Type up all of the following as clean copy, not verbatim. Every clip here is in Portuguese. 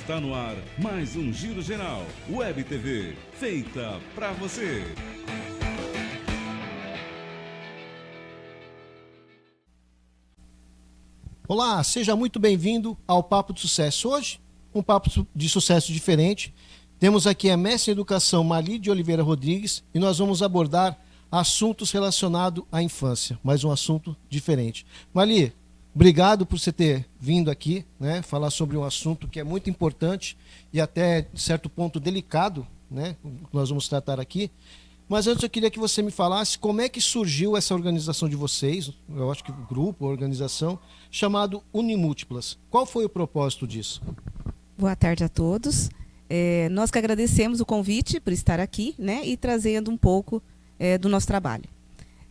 Está no ar mais um Giro Geral, Web TV, feita pra você. Olá, seja muito bem-vindo ao Papo de Sucesso. Hoje, um papo de sucesso diferente. Temos aqui a mestre em educação Marli de Oliveira Rodrigues e nós vamos abordar assuntos relacionados à infância, mas um assunto diferente. Marli, obrigado por você ter vindo aqui, né, falar sobre um assunto que é muito importante e até, de certo ponto, delicado, né, que nós vamos tratar aqui. Mas antes eu queria que você me falasse como é que surgiu essa organização de vocês, eu acho que o grupo, a organização, chamado Unimúltiplas. Qual foi o propósito disso? Boa tarde a todos. Nós que agradecemos o convite por estar aqui, né, e trazendo um pouco do nosso trabalho.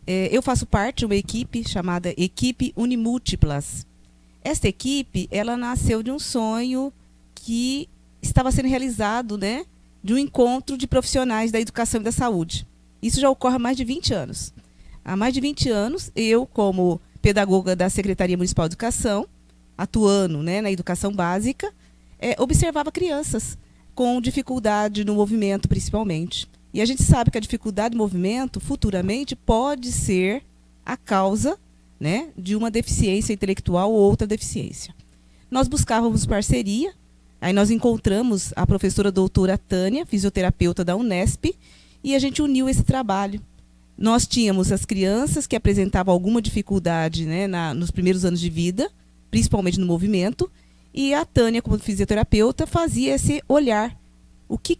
Eu faço parte de uma equipe chamada Equipe Unimúltiplas. Esta equipe, ela nasceu de um sonho que estava sendo realizado, né, de um encontro de profissionais da educação e da saúde. Isso já ocorre há mais de 20 anos. Há mais de 20 anos, eu, como pedagoga da Secretaria Municipal de Educação, atuando, né, na educação básica, observava crianças com dificuldade no movimento, principalmente. E a gente sabe que a dificuldade de movimento, futuramente, pode ser a causa, né, de uma deficiência intelectual ou outra deficiência. Nós buscávamos parceria. Aí nós encontramos a professora doutora Tânia, fisioterapeuta da Unesp, e a gente uniu esse trabalho. Nós tínhamos as crianças que apresentavam alguma dificuldade, né, nos primeiros anos de vida, principalmente no movimento, e a Tânia, como fisioterapeuta, fazia esse olhar. O que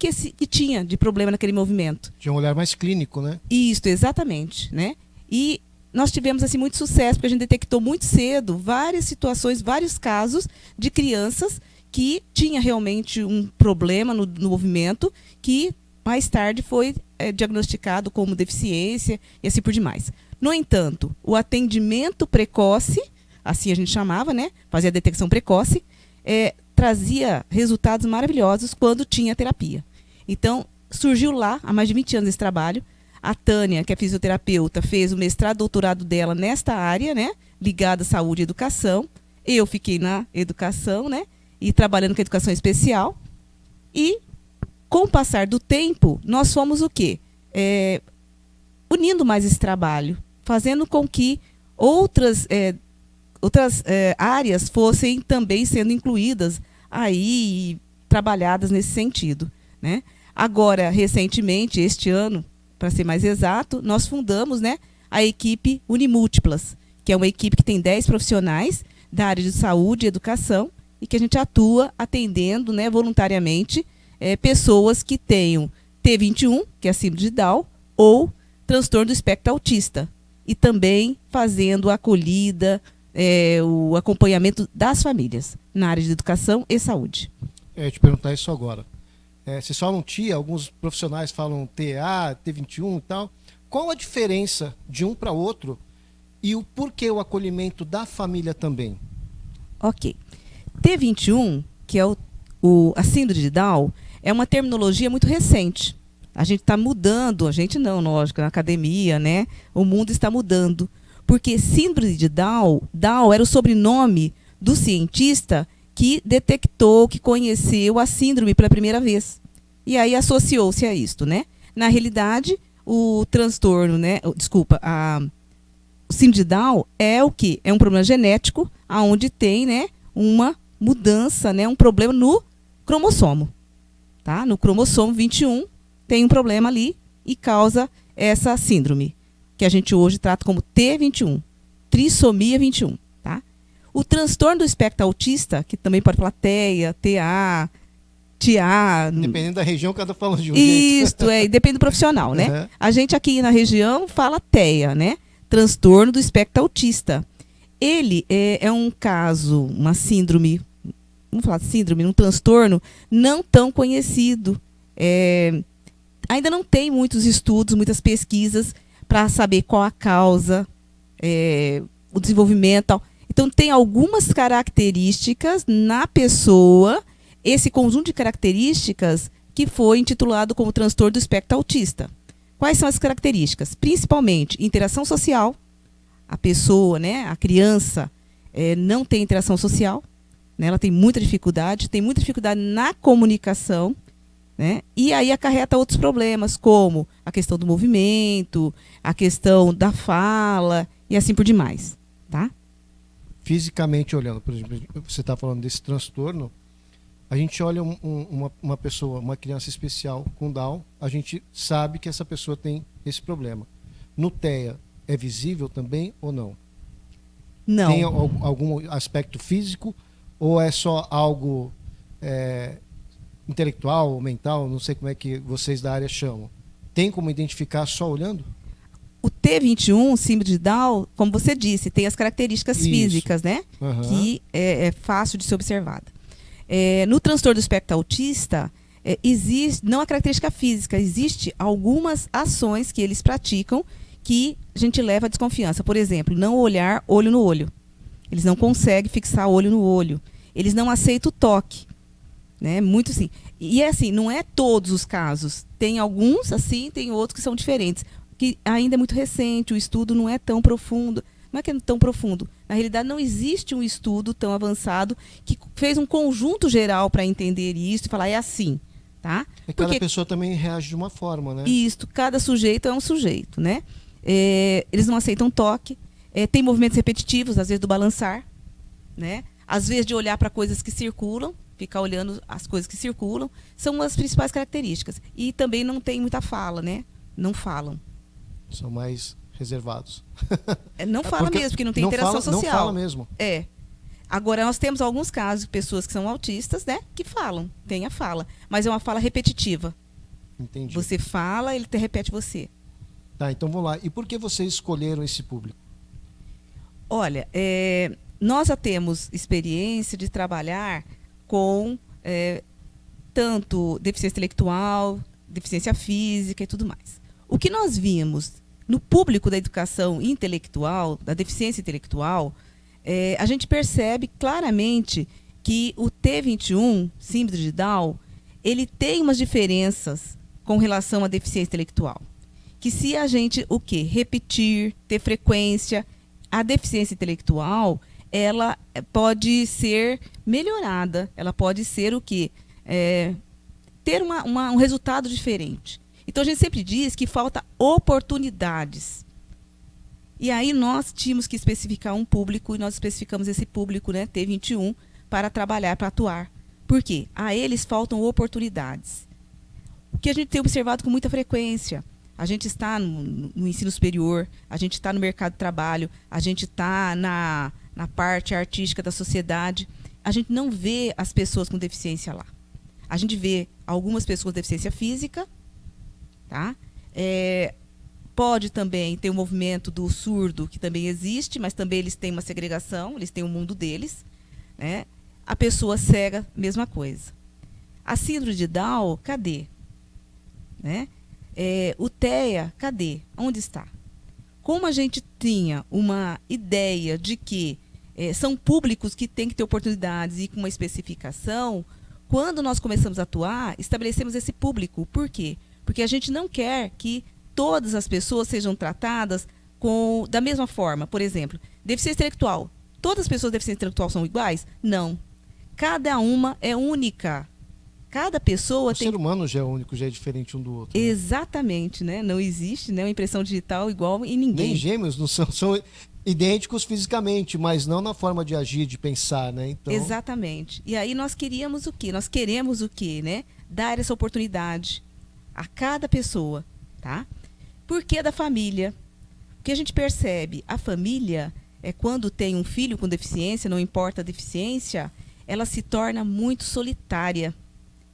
tinha de problema naquele movimento? Tinha um olhar mais clínico, né? Isso, exatamente, né? E nós tivemos assim, muito sucesso, porque a gente detectou muito cedo várias situações, vários casos de crianças que tinha realmente um problema no movimento, que mais tarde foi diagnosticado como deficiência e assim por demais. No entanto, o atendimento precoce, assim a gente chamava, né, fazia a detecção precoce, trazia resultados maravilhosos quando tinha terapia. Então, surgiu lá, há mais de 20 anos esse trabalho. A Tânia, que é fisioterapeuta, fez o mestrado, doutorado dela nesta área, né, ligada à saúde e educação. Eu fiquei na educação, né, e trabalhando com a educação especial. E, com o passar do tempo, nós fomos o quê? Unindo mais esse trabalho, fazendo com que outras áreas fossem também sendo incluídas aí, trabalhadas nesse sentido, né? Agora, recentemente, este ano, para ser mais exato, nós fundamos, né, a equipe Unimúltiplas, que é uma equipe que tem 10 profissionais da área de saúde e educação, e que a gente atua atendendo, né, voluntariamente pessoas que tenham T21, que é a síndrome de Down, ou transtorno do espectro autista. E também fazendo a acolhida, o acompanhamento das famílias na área de educação e saúde. Eu ia te perguntar isso agora. Vocês falam TIA, alguns profissionais falam TA, T21 e tal. Qual a diferença de um para outro e o porquê o acolhimento da família também? Ok. T21, que é a síndrome de Down, é uma terminologia muito recente. A gente está mudando, a gente não, lógico, na academia, né? O mundo está mudando. Porque síndrome de Down era o sobrenome do cientista que detectou, que conheceu a síndrome pela primeira vez. E aí associou-se a isto, né? Na realidade, o transtorno, né? O síndrome de Down é o quê? É um problema genético, onde tem, né, uma mudança, né, um problema no cromossomo. Tá? No cromossomo 21 tem um problema ali e causa essa síndrome, que a gente hoje trata como T21, trissomia 21. Tá? O transtorno do espectro autista, que também pode falar TEA, TA, TIA... Dependendo da região, cada fala de um jeito. Isso, depende do profissional, né? Uhum. A gente aqui na região fala TEA, né? Transtorno do espectro autista. Ele é um caso, uma síndrome, vamos falar de síndrome, um transtorno não tão conhecido. Ainda não tem muitos estudos, muitas pesquisas para saber qual a causa, o desenvolvimento, tal. Então, tem algumas características na pessoa, esse conjunto de características que foi intitulado como transtorno do espectro autista. Quais são as características? Principalmente, interação social. A pessoa, né, a criança, não tem interação social. né? Ela tem muita dificuldade na comunicação, né? E aí acarreta outros problemas, como a questão do movimento, a questão da fala e assim por demais, tá? Fisicamente olhando, por exemplo, você está falando desse transtorno, a gente olha uma pessoa, uma criança especial com Down, a gente sabe que essa pessoa tem esse problema. No TEA, é visível também ou não? Não. Tem algum aspecto físico ou é só algo intelectual, mental, não sei como é que vocês da área chamam? Tem como identificar só olhando? O T21, síndrome de Down, como você disse, tem as características físicas, né? Uhum. Que é fácil de ser observada. No transtorno do espectro autista, existe, não a característica física, existe algumas ações que eles praticam que a gente leva à desconfiança. Por exemplo, não olhar olho no olho. Eles não conseguem fixar olho no olho. Eles não aceitam o toque. Né? Muito assim. E é assim, não é todos os casos. Tem alguns assim, tem outros que são diferentes. Que ainda é muito recente, o estudo não é tão profundo. Não é que é tão profundo. Na realidade, não existe um estudo tão avançado que fez um conjunto geral para entender isso e falar, é assim. Tá? E cada pessoa também reage de uma forma, né? Isso, cada sujeito é um sujeito, né? Eles não aceitam toque, tem movimentos repetitivos, às vezes do balançar, né? Às vezes de olhar para coisas que circulam, ficar olhando as coisas que circulam, são as principais características. E também não tem muita fala, né? Não falam. São mais reservados. Não fala mesmo, porque não tem interação social. Não fala mesmo. Agora, nós temos alguns casos de pessoas que são autistas, né? Que falam, tem a fala. Mas é uma fala repetitiva. Entendi. Você fala, ele te repete você. Tá, então vamos lá. E por que vocês escolheram esse público? Olha, nós já temos experiência de trabalhar com tanto deficiência intelectual, deficiência física e tudo mais. O que nós vimos no público da educação intelectual, da deficiência intelectual, a gente percebe claramente que o T21, síndrome de Down, ele tem umas diferenças com relação à deficiência intelectual. Que se a gente, repetir, ter frequência, a deficiência intelectual, ela pode ser melhorada, ela pode ser ter um resultado diferente. Então, a gente sempre diz que falta oportunidades. E aí, nós tínhamos que especificar um público, e nós especificamos esse público, né, T21, para trabalhar, para atuar. Por quê? A eles faltam oportunidades. O que a gente tem observado com muita frequência, a gente está no ensino superior, a gente está no mercado de trabalho, a gente está na parte artística da sociedade, a gente não vê as pessoas com deficiência lá. A gente vê algumas pessoas com deficiência física, tá? Pode também ter o movimento do surdo, que também existe, mas também eles têm uma segregação, eles têm um mundo deles, né? A pessoa cega, mesma coisa. A síndrome de Down, cadê? Né? O TEA, cadê? Onde está? Como a gente tinha uma ideia de que são públicos que têm que ter oportunidades e com uma especificação, quando nós começamos a atuar, estabelecemos esse público. Por quê? Porque a gente não quer que todas as pessoas sejam tratadas da mesma forma. Por exemplo, deficiência intelectual. Todas as pessoas com deficiência intelectual são iguais? Não. Cada uma é única. Cada pessoa tem... O ser humano já é único, já é diferente um do outro. Né? Exatamente, né? Não existe, né, uma impressão digital igual em ninguém. Nem gêmeos não são idênticos fisicamente, mas não na forma de agir, de pensar, né? Então... Exatamente. E aí nós queríamos o quê? Nós queremos o quê, né? Dar essa oportunidade a cada pessoa, tá? Por que da família? Porque a gente percebe, a família, quando tem um filho com deficiência, não importa a deficiência, ela se torna muito solitária.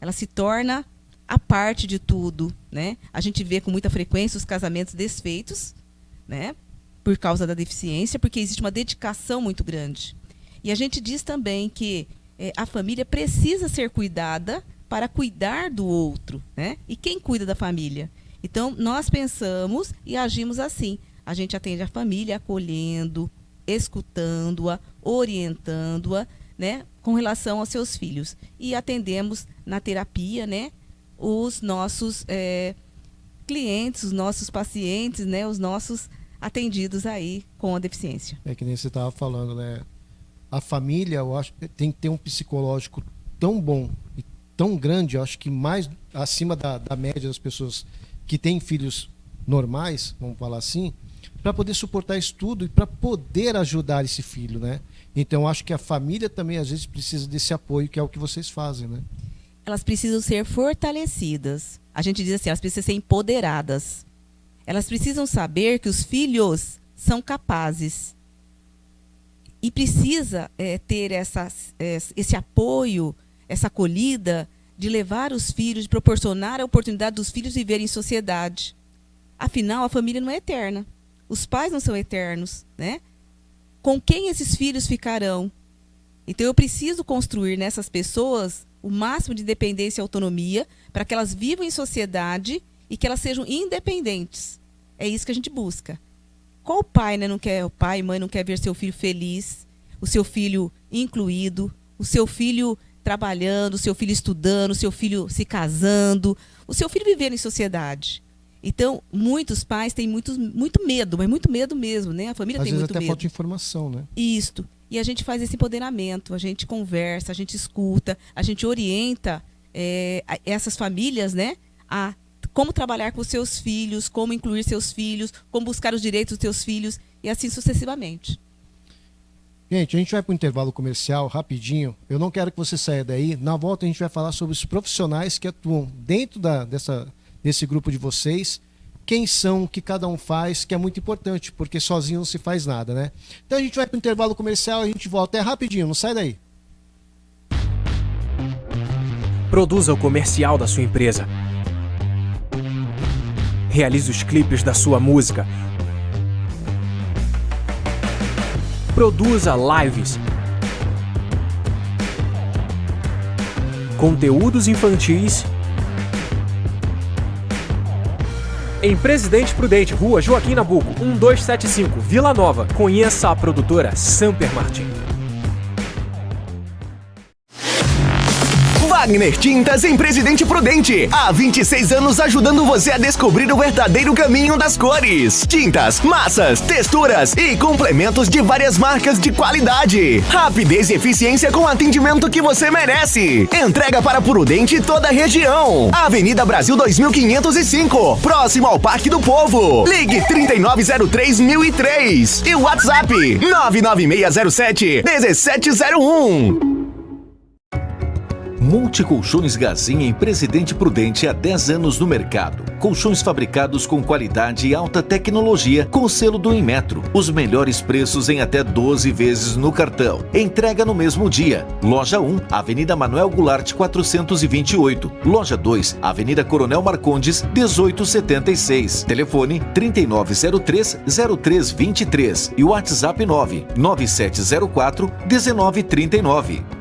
Ela se torna a parte de tudo, né? A gente vê com muita frequência os casamentos desfeitos, né? Por causa da deficiência, porque existe uma dedicação muito grande. E a gente diz também que a família precisa ser cuidada para cuidar do outro, né? E quem cuida da família? Então, nós pensamos e agimos assim. A gente atende a família acolhendo, escutando-a, orientando-a, né, com relação aos seus filhos. E atendemos na terapia, né, os nossos clientes, os nossos pacientes, né, os nossos atendidos aí com a deficiência. É que nem você estava falando, né? a família, eu acho, tem que ter um psicológico tão bom e tão grande, eu acho que mais acima da média das pessoas que têm filhos normais, vamos falar assim, para poder suportar isso tudo e para poder ajudar esse filho, né? Então, eu acho que a família também, às vezes, precisa desse apoio, que é o que vocês fazem, né? Elas precisam ser fortalecidas. A gente diz assim, elas precisam ser empoderadas. Elas precisam saber que os filhos são capazes. E precisa ter esse apoio, essa acolhida, de levar os filhos, de proporcionar a oportunidade dos filhos viverem em sociedade. Afinal, a família não é eterna. Os pais não são eternos, né? Com quem esses filhos ficarão? Então, eu preciso construir nessas pessoas o máximo de independência e autonomia para que elas vivam em sociedade e que elas sejam independentes. É isso que a gente busca. Qual pai, né, não quer, o pai e mãe não quer ver seu filho feliz, o seu filho incluído, o seu filho trabalhando, o seu filho estudando, o seu filho se casando, o seu filho vivendo em sociedade? Então, muitos pais têm muito medo, mas muito medo mesmo, né? A família tem muito medo. Às vezes até falta de informação, né? Isto. E a gente faz esse empoderamento, a gente conversa, a gente escuta, a gente orienta essas famílias, né, a como trabalhar com os seus filhos, como incluir seus filhos, como buscar os direitos dos seus filhos e assim sucessivamente. Gente, a gente vai para o intervalo comercial rapidinho. Eu não quero que você saia daí. Na volta a gente vai falar sobre os profissionais que atuam dentro desse grupo de vocês. Quem são, o que cada um faz, que é muito importante, porque sozinho não se faz nada, né? Então a gente vai para o intervalo comercial, a gente volta. É rapidinho, não sai daí. Produza o comercial da sua empresa. Realize os clipes da sua música. Produza lives. Conteúdos infantis. Em Presidente Prudente, Rua Joaquim Nabuco, 1275, Vila Nova. Conheça a produtora Samper Martin. Wagner Tintas em Presidente Prudente. Há 26 anos ajudando você a descobrir o verdadeiro caminho das cores. Tintas, massas, texturas e complementos de várias marcas de qualidade. Rapidez e eficiência com o atendimento que você merece. Entrega para Prudente e toda a região. Avenida Brasil 2505, próximo ao Parque do Povo. Ligue 3903-1003 e o WhatsApp 99607-1701. Multicolchões Gazinha em Presidente Prudente há 10 anos no mercado. Colchões fabricados com qualidade e alta tecnologia com o selo do Inmetro. Os melhores preços em até 12 vezes no cartão. Entrega no mesmo dia. Loja 1, Avenida Manuel Goulart 428. Loja 2, Avenida Coronel Marcondes 1876. Telefone 3903-0323 e WhatsApp 99704-1939.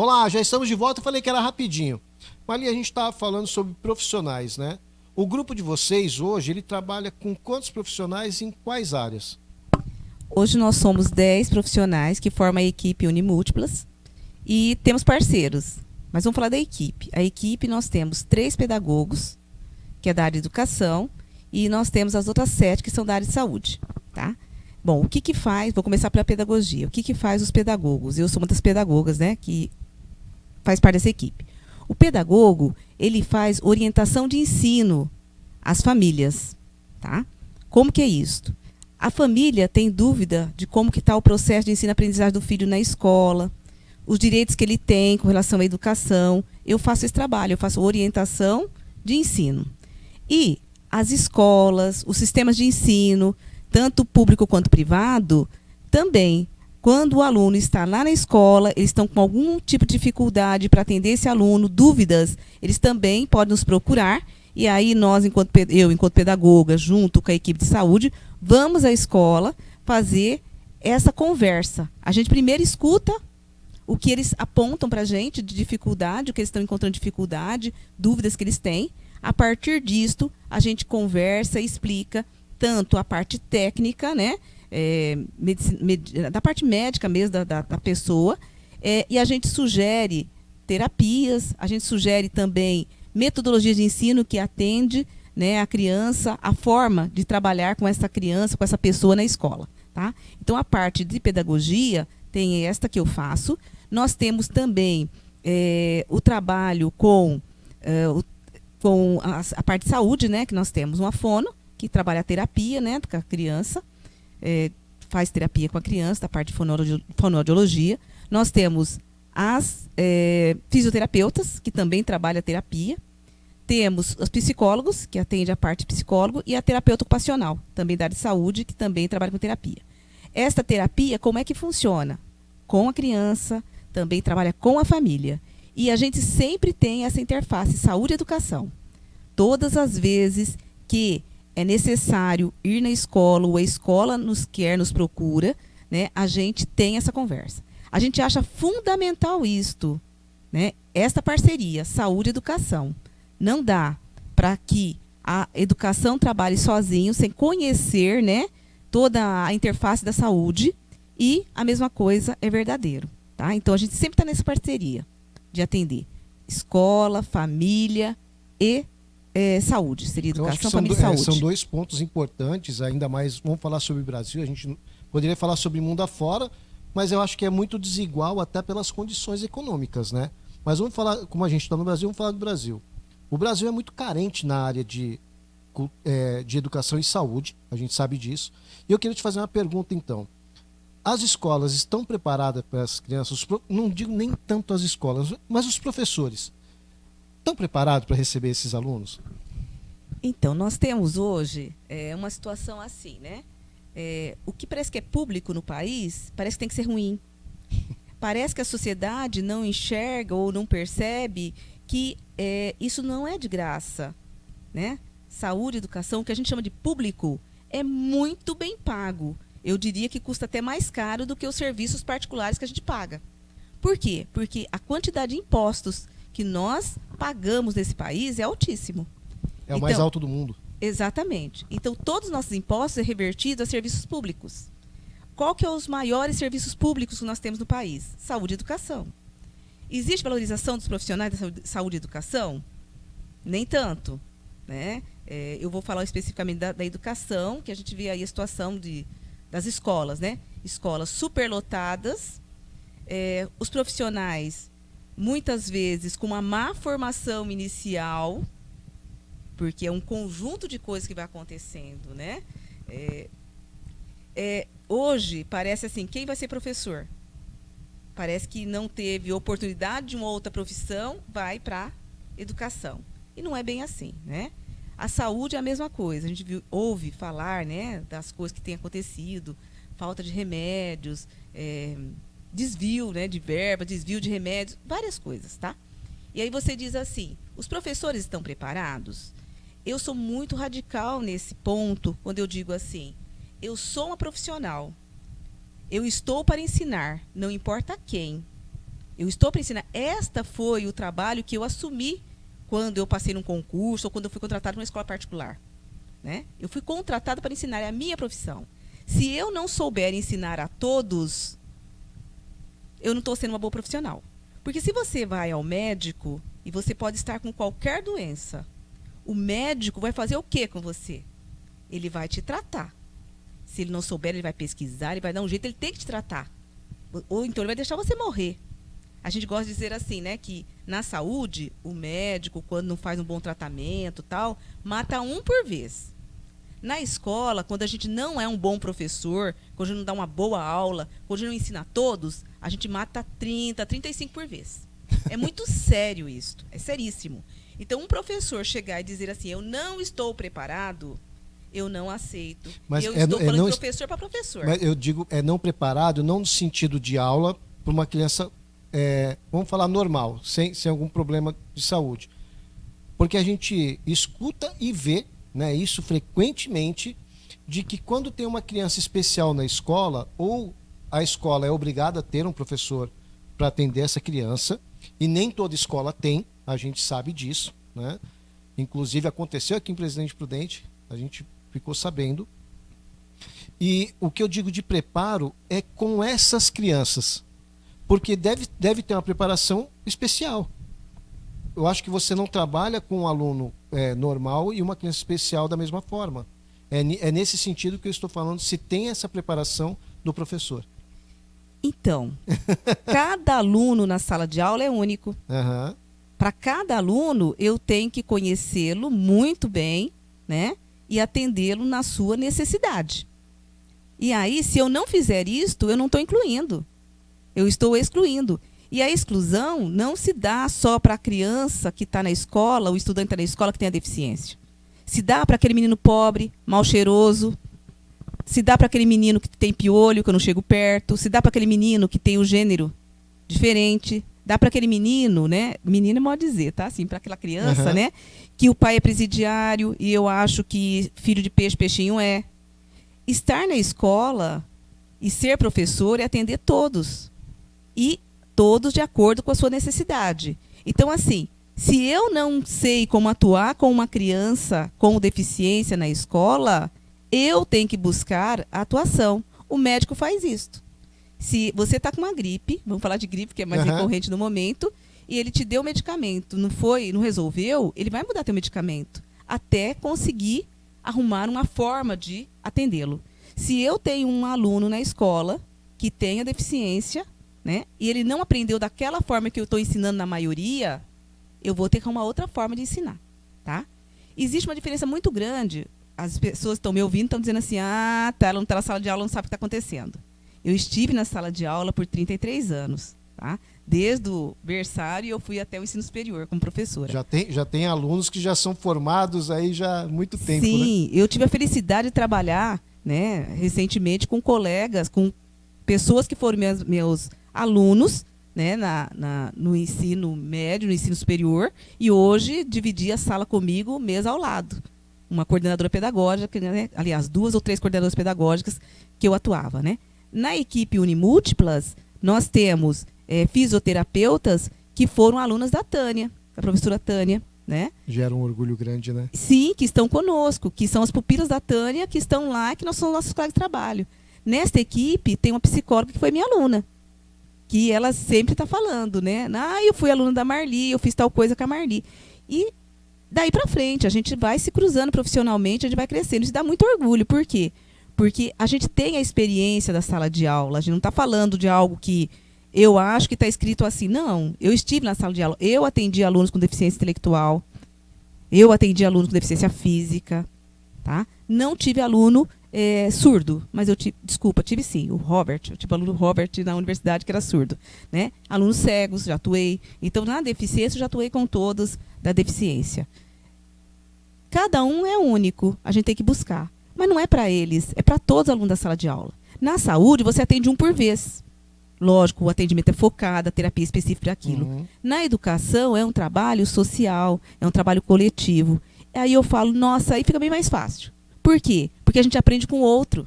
Olá, já estamos de volta. Eu falei que era rapidinho. Mas ali a gente estava falando sobre profissionais, né? O grupo de vocês hoje, ele trabalha com quantos profissionais e em quais áreas? Hoje nós somos 10 profissionais que formam a equipe Unimúltiplas e temos parceiros. Mas vamos falar da equipe. A equipe nós temos 3 pedagogos, que é da área de educação, e nós temos as outras 7 que são da área de saúde, tá? Bom, o que faz, vou começar pela pedagogia. O que faz os pedagogos? Eu sou uma das pedagogas, né, que faz parte dessa equipe. O pedagogo, ele faz orientação de ensino às famílias, tá? Como que é isso? A família tem dúvida de como que está o processo de ensino-aprendizagem do filho na escola, os direitos que ele tem com relação à educação. Eu faço esse trabalho, eu faço orientação de ensino. E as escolas, os sistemas de ensino, tanto público quanto privado, também, quando o aluno está lá na escola, eles estão com algum tipo de dificuldade para atender esse aluno, dúvidas, eles também podem nos procurar. E aí nós, enquanto pedagoga, junto com a equipe de saúde, vamos à escola fazer essa conversa. A gente primeiro escuta o que eles apontam para a gente de dificuldade, o que eles estão encontrando dificuldade, dúvidas que eles têm. A partir disto, a gente conversa e explica tanto a parte técnica, né, da parte médica mesmo da pessoa, e a gente sugere terapias, a gente sugere também metodologias de ensino que atende, né, a criança, a forma de trabalhar com essa criança, com essa pessoa na escola. Tá? Então, a parte de pedagogia tem esta que eu faço. Nós temos também o trabalho com a parte de saúde, né, que nós temos uma fono, que trabalha a terapia, né, com a criança, faz terapia com a criança, da parte de fonoaudiologia. Nós temos as fisioterapeutas, que também trabalham a terapia. Temos os psicólogos, que atendem a parte psicólogo, e a terapeuta ocupacional, também da área de saúde, que também trabalha com terapia. Esta terapia, como é que funciona? Com a criança, também trabalha com a família. E a gente sempre tem essa interface saúde e educação. Todas as vezes que é necessário ir na escola, ou a escola nos procura, né, a gente tem essa conversa. A gente acha fundamental isto, né, esta parceria, saúde e educação. Não dá para que a educação trabalhe sozinho, sem conhecer, né, toda a interface da saúde, e a mesma coisa é verdadeiro. Tá? Então, a gente sempre está nessa parceria de atender escola, família e saúde. Seria educação, família e saúde. São dois pontos importantes, ainda mais, vamos falar sobre o Brasil, a gente poderia falar sobre mundo afora, mas eu acho que é muito desigual até pelas condições econômicas, né? Mas vamos falar, como a gente está no Brasil, vamos falar do Brasil. O Brasil é muito carente na área de educação e saúde, a gente sabe disso. E eu queria te fazer uma pergunta, então. As escolas estão preparadas para as crianças? Não digo nem tanto as escolas, mas os professores estão preparados para receber esses alunos? Então, nós temos hoje uma situação assim, né? O que parece que é público no país, parece que tem que ser ruim. Parece que a sociedade não enxerga ou não percebe que isso não é de graça, né? Saúde, educação, o que a gente chama de público, é muito bem pago. Eu diria que custa até mais caro do que os serviços particulares que a gente paga. Por quê? Porque a quantidade de impostos que nós pagamos nesse país é altíssimo. É o mais alto do mundo. Exatamente. Então, todos os nossos impostos são revertidos a serviços públicos. Qual que é os maiores serviços públicos que nós temos no país? Saúde e educação. Existe valorização dos profissionais da saúde e educação? Nem tanto, né? Eu vou falar especificamente da educação, que a gente vê aí a situação das escolas, né? Escolas superlotadas, os profissionais, muitas vezes, com uma má formação inicial, porque é um conjunto de coisas que vai acontecendo, né? Hoje, parece assim, quem vai ser professor? Parece que não teve oportunidade de uma outra profissão, vai para educação. E não é bem assim, né? A saúde é a mesma coisa. A gente ouve falar, né, das coisas que têm acontecido, falta de remédios, desvio, né, de verba, desvio de remédios, várias coisas, tá? E aí você diz assim, os professores estão preparados? Eu sou muito radical nesse ponto, quando eu digo assim, eu sou uma profissional, eu estou para ensinar, não importa quem. Eu estou para ensinar. Este foi o trabalho que eu assumi quando eu passei num concurso ou quando eu fui contratada numa escola particular, né? Eu fui contratada para ensinar, é a minha profissão. Se eu não souber ensinar a todos, eu não estou sendo uma boa profissional. Porque se você vai ao médico e você pode estar com qualquer doença, o médico vai fazer o quê com você? Ele vai te tratar. Se ele não souber, ele vai pesquisar, ele vai dar um jeito, ele tem que te tratar. Ou então ele vai deixar você morrer. A gente gosta de dizer assim, né, que na saúde, o médico, quando não faz um bom tratamento, tal, mata um por vez. Na escola, quando a gente não é um bom professor, quando a gente não dá uma boa aula, quando a gente não ensina a todos, a gente mata 30, 35 por vez. É muito sério isso, é seríssimo. Então, um professor chegar e dizer assim, eu não estou preparado, eu não aceito. Mas eu estou falando de professor para professor. Mas eu digo, não preparado, não no sentido de aula, para uma criança, vamos falar normal, sem algum problema de saúde. Porque a gente escuta e vê, né, isso frequentemente, de que quando tem uma criança especial na escola, ou a escola é obrigada a ter um professor para atender essa criança, e nem toda escola tem, a gente sabe disso, né? Inclusive aconteceu aqui em Presidente Prudente, a gente ficou sabendo. E o que eu digo de preparo é com essas crianças, porque deve ter uma preparação especial. Eu acho que você não trabalha com um aluno normal e uma criança especial da mesma forma. É nesse sentido que eu estou falando, se tem essa preparação do professor. Então, cada aluno na sala de aula é único. Uhum. Para cada aluno, eu tenho que conhecê-lo muito bem, né? E atendê-lo na sua necessidade. E aí, se eu não fizer isto, eu não estou incluindo. Eu estou excluindo. E a exclusão não se dá só para a criança que está na escola, o estudante que está na escola que tem a deficiência. Se dá para aquele menino pobre, mal cheiroso. Se dá para aquele menino que tem piolho, que eu não chego perto. Se dá para aquele menino que tem o gênero diferente. Dá para aquele menino, né? Menino é modo dizer, tá? Assim, para aquela criança, né? Que o pai é presidiário e eu acho que filho de peixe, peixinho é. Estar na escola e ser professor é atender todos. E todos de acordo com a sua necessidade. Então, assim, se eu não sei como atuar com uma criança com deficiência na escola, eu tenho que buscar a atuação. O médico faz isso. Se você está com uma gripe, vamos falar de gripe, que é mais recorrente no momento, e ele te deu o medicamento, não resolveu, ele vai mudar teu medicamento, até conseguir arrumar uma forma de atendê-lo. Se eu tenho um aluno na escola que tenha deficiência, né, e ele não aprendeu daquela forma que eu estou ensinando na maioria, eu vou ter uma outra forma de ensinar. Tá? Existe uma diferença muito grande. As pessoas estão me ouvindo, estão dizendo assim, ela não está na sala de aula, não sabe o que está acontecendo. Eu estive na sala de aula por 33 anos. Tá? Desde o berçário eu fui até o ensino superior como professora. Já tem alunos que já são formados aí já há muito tempo. Sim, né? Eu tive a felicidade de trabalhar, né, recentemente com colegas, com pessoas que foram meus alunos, né, no ensino médio, no ensino superior, e hoje dividi a sala comigo, mesa ao lado. Uma coordenadora pedagógica, né, aliás, 2 ou 3 coordenadoras pedagógicas que eu atuava. Né? Na equipe Unimúltiplas, nós temos fisioterapeutas que foram alunas da Tânia, da professora Tânia. Né? Gera um orgulho grande, né? Sim, que estão conosco, que são as pupilas da Tânia, que estão lá, que nós somos nossos colegas de trabalho. Nesta equipe, tem uma psicóloga que foi minha aluna, que ela sempre está falando, né? Eu fui aluna da Marli, eu fiz tal coisa com a Marli. E daí para frente, a gente vai se cruzando profissionalmente, a gente vai crescendo. Isso dá muito orgulho. Por quê? Porque a gente tem a experiência da sala de aula, a gente não está falando de algo que eu acho que está escrito assim. Não, eu estive na sala de aula, eu atendi alunos com deficiência intelectual, eu atendi alunos com deficiência física, tá? Não tive aluno surdo, mas tive sim, o Robert, eu tive aluno Robert na universidade que era surdo, né? Alunos cegos, já atuei. Então, na deficiência, eu já atuei com todos da deficiência. Cada um é único, a gente tem que buscar. Mas não é para eles, é para todos os alunos da sala de aula. Na saúde, você atende um por vez. Lógico, o atendimento é focado, a terapia específica para aquilo. Na educação, é um trabalho social, é um trabalho coletivo. Aí eu falo, nossa, aí fica bem mais fácil. Por quê? Porque a gente aprende com o outro.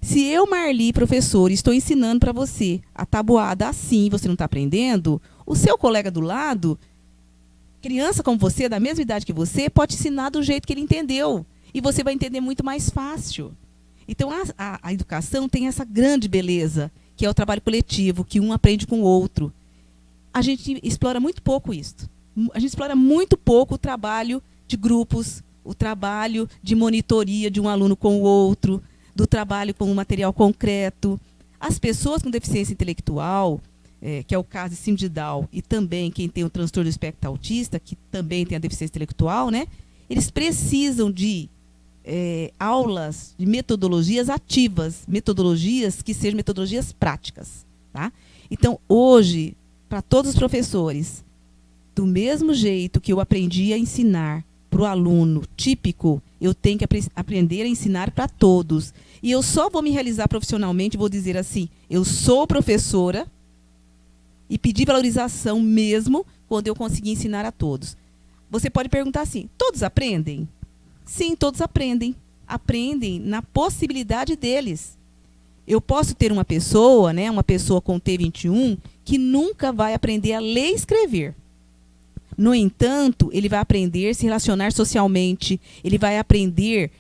Se eu, Marli, professor, estou ensinando para você a tabuada assim, você não está aprendendo, o seu colega do lado, criança como você, da mesma idade que você, pode ensinar do jeito que ele entendeu. E você vai entender muito mais fácil. Então, a educação tem essa grande beleza, que é o trabalho coletivo, que um aprende com o outro. A gente explora muito pouco isso. A gente explora muito pouco o trabalho de grupos, o trabalho de monitoria de um aluno com o outro, do trabalho com um material concreto. As pessoas com deficiência intelectual, que é o caso de síndrome de Down, e também quem tem o transtorno do espectro autista, que também tem a deficiência intelectual, né? Eles precisam de aulas de metodologias ativas, metodologias que sejam metodologias práticas. Tá? Então, hoje, para todos os professores, do mesmo jeito que eu aprendi a ensinar para o aluno típico, eu tenho que aprender a ensinar para todos. E eu só vou me realizar profissionalmente, vou dizer assim, eu sou professora e pedir valorização mesmo quando eu conseguir ensinar a todos. Você pode perguntar assim, todos aprendem? Sim, todos aprendem. Aprendem na possibilidade deles. Eu posso ter uma pessoa, né, uma pessoa com T21, que nunca vai aprender a ler e escrever. No entanto, ele vai aprender a se relacionar socialmente, ele vai aprender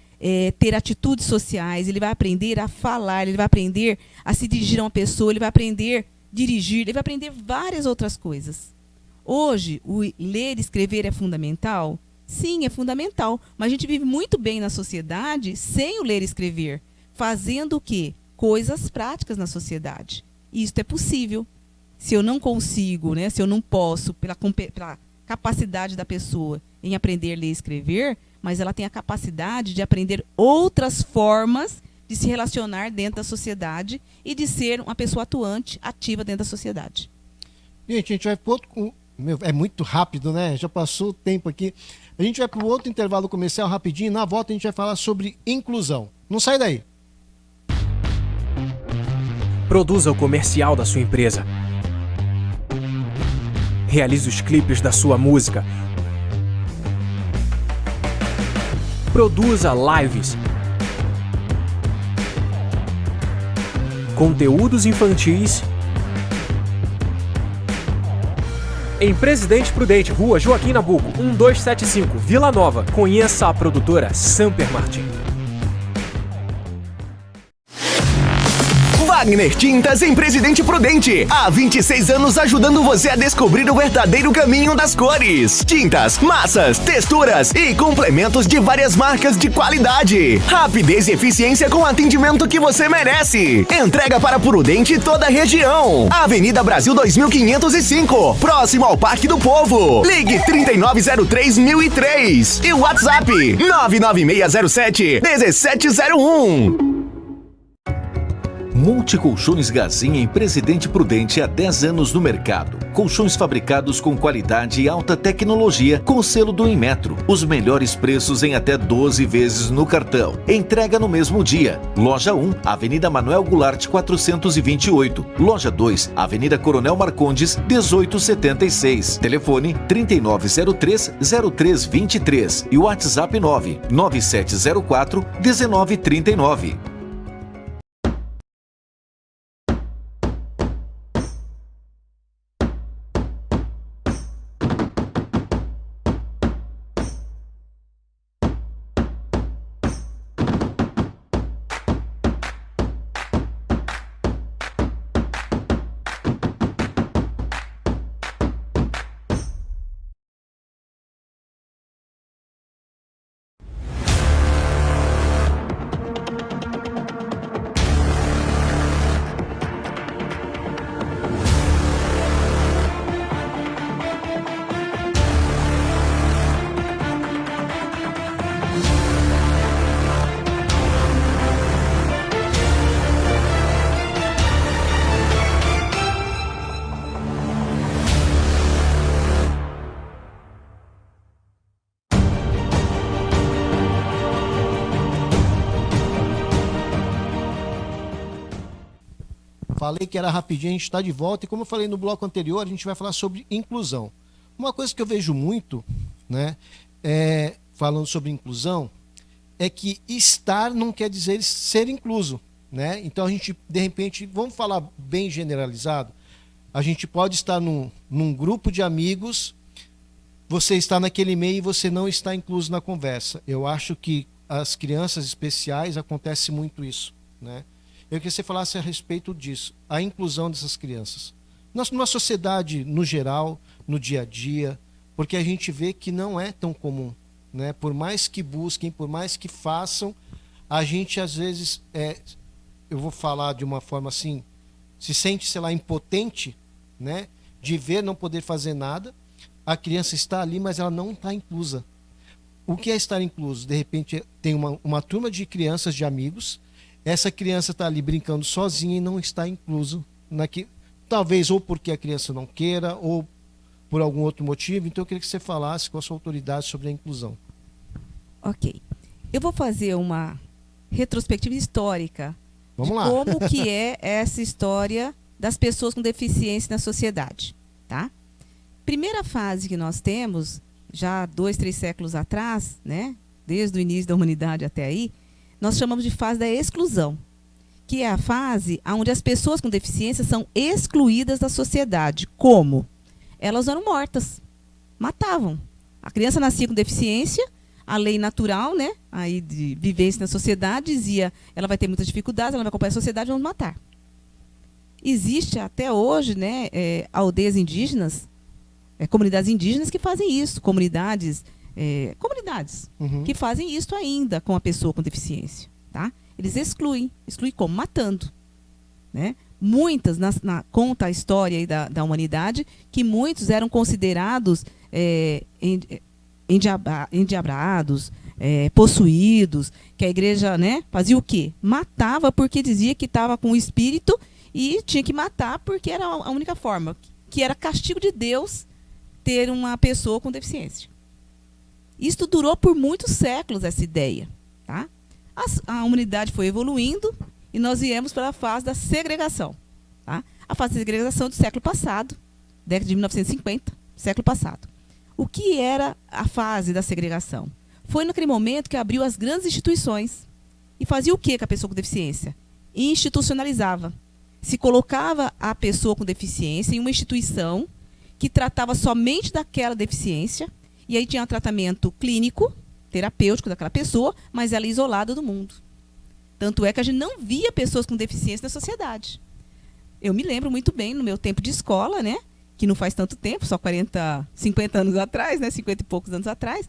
ter atitudes sociais, ele vai aprender a falar, ele vai aprender a se dirigir a uma pessoa, ele vai aprender a dirigir, ele vai aprender várias outras coisas. Hoje, o ler e escrever é fundamental? Sim, é fundamental, mas a gente vive muito bem na sociedade sem o ler e escrever, fazendo o quê? Coisas práticas na sociedade. E isso é possível. Se eu não consigo, né, se eu não posso, pela capacidade da pessoa em aprender a ler e escrever, mas ela tem a capacidade de aprender outras formas de se relacionar dentro da sociedade e de ser uma pessoa atuante, ativa dentro da sociedade. Gente, a gente vai para outro... É muito rápido, né? Já passou o tempo aqui. A gente vai para o outro intervalo comercial rapidinho. Na volta a gente vai falar sobre inclusão. Não sai daí. Produza o comercial da sua empresa. Realize os clipes da sua música. Produza lives. Conteúdos infantis. Em Presidente Prudente, Rua Joaquim Nabuco, 1275, Vila Nova. Conheça a produtora Samper Martin. Wagner Tintas em Presidente Prudente. Há 26 anos ajudando você a descobrir o verdadeiro caminho das cores. Tintas, massas, texturas e complementos de várias marcas de qualidade. Rapidez e eficiência com o atendimento que você merece. Entrega para Prudente e toda a região. Avenida Brasil 2505, próximo ao Parque do Povo. Ligue 3903-1003 e o WhatsApp 99607-1701. Multicolchões Gazinha em Presidente Prudente há 10 anos no mercado. Colchões fabricados com qualidade e alta tecnologia com o selo do Inmetro. Os melhores preços em até 12 vezes no cartão. Entrega no mesmo dia. Loja 1, Avenida Manuel Goulart 428. Loja 2, Avenida Coronel Marcondes 1876. Telefone 3903-0323 e WhatsApp 99704-1939. Falei que era rapidinho, a gente está de volta. E como eu falei no bloco anterior, a gente vai falar sobre inclusão. Uma coisa que eu vejo muito, né, falando sobre inclusão, é que estar não quer dizer ser incluso. Né? Então a gente, de repente, vamos falar bem generalizado, a gente pode estar num grupo de amigos, você está naquele meio e você não está incluso na conversa. Eu acho que as crianças especiais acontece muito isso, né? Eu queria que você falasse a respeito disso, a inclusão dessas crianças. Numa sociedade, no geral, no dia a dia, porque a gente vê que não é tão comum. Né? Por mais que busquem, por mais que façam, a gente às vezes, eu vou falar de uma forma assim, se sente, sei lá, impotente, né? De ver não poder fazer nada, a criança está ali, mas ela não está inclusa. O que é estar incluso? De repente tem uma turma de crianças, de amigos, essa criança está ali brincando sozinha e não está incluso talvez ou porque a criança não queira ou por algum outro motivo. Então eu queria que você falasse com a sua autoridade sobre a inclusão. Ok. Eu vou fazer uma retrospectiva histórica Vamos de lá. como que é essa história das pessoas com deficiência na sociedade, tá? Primeira fase que nós temos, já 2, 3 séculos atrás, né, desde o início da humanidade até aí, nós chamamos de fase da exclusão, que é a fase onde as pessoas com deficiência são excluídas da sociedade. Como? Elas eram mortas, matavam. A criança nascia com deficiência, a lei natural, né, aí de vivência na sociedade dizia, ela vai ter muitas dificuldades, ela vai acompanhar a sociedade, vamos matar. Existe até hoje, né, aldeias indígenas, comunidades indígenas que fazem isso, comunidades que fazem isso ainda com a pessoa com deficiência, tá? Eles excluem como? Matando, né? Muitas, conta a história aí da humanidade, que muitos eram considerados endiabrados, possuídos, que a igreja, né, fazia o quê? Matava porque dizia que estava com o espírito e tinha que matar porque era a única forma, que era castigo de Deus ter uma pessoa com deficiência. Isso durou por muitos séculos, essa ideia, tá? A humanidade foi evoluindo e nós viemos para a fase da segregação, tá? A fase da segregação do século passado, década de 1950, século passado. O que era a fase da segregação? Foi naquele momento que abriu as grandes instituições e fazia o que com a pessoa com deficiência? Institucionalizava. Se colocava a pessoa com deficiência em uma instituição que tratava somente daquela deficiência, e aí tinha um tratamento clínico, terapêutico daquela pessoa, mas ela é isolada do mundo. Tanto é que a gente não via pessoas com deficiência na sociedade. Eu me lembro muito bem, no meu tempo de escola, né, que não faz tanto tempo, só 50 anos atrás, né, 50 e poucos anos atrás,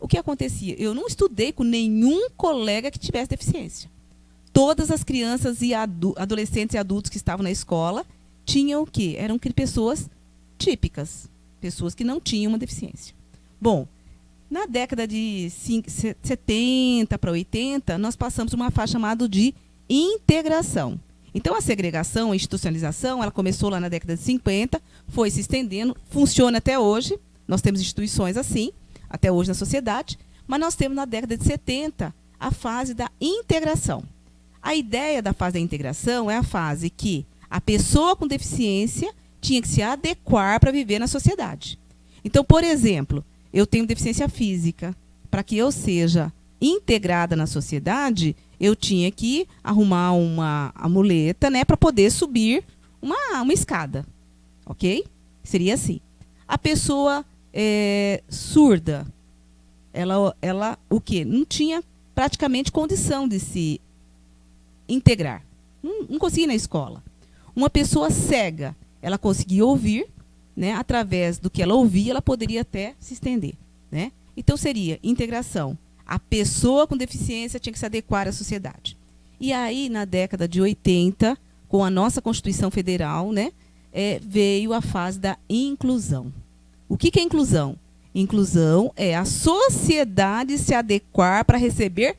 o que acontecia? Eu não estudei com nenhum colega que tivesse deficiência. Todas as crianças e adolescentes e adultos que estavam na escola tinham o quê? Eram pessoas típicas, pessoas que não tinham uma deficiência. Bom, na década de 70 para 80, nós passamos uma fase chamada de integração. Então, a segregação, a institucionalização, ela começou lá na década de 50, foi se estendendo, funciona até hoje. Nós temos instituições assim, até hoje na sociedade, mas nós temos na década de 70 a fase da integração. A ideia da fase da integração é a fase que a pessoa com deficiência tinha que se adequar para viver na sociedade. Então, por exemplo, eu tenho deficiência física. Para que eu seja integrada na sociedade, eu tinha que arrumar uma muleta, né, para poder subir uma escada. Ok? Seria assim. A pessoa surda, ela o quê? Não tinha praticamente condição de se integrar. Não conseguia ir na escola. Uma pessoa cega, ela conseguia ouvir, né, através do que ela ouvia, ela poderia até se estender, né? Então seria integração. A pessoa com deficiência tinha que se adequar à sociedade. E aí, na década de 80, com a nossa Constituição Federal, né, veio a fase da inclusão. O que é inclusão? Inclusão é a sociedade se adequar para receber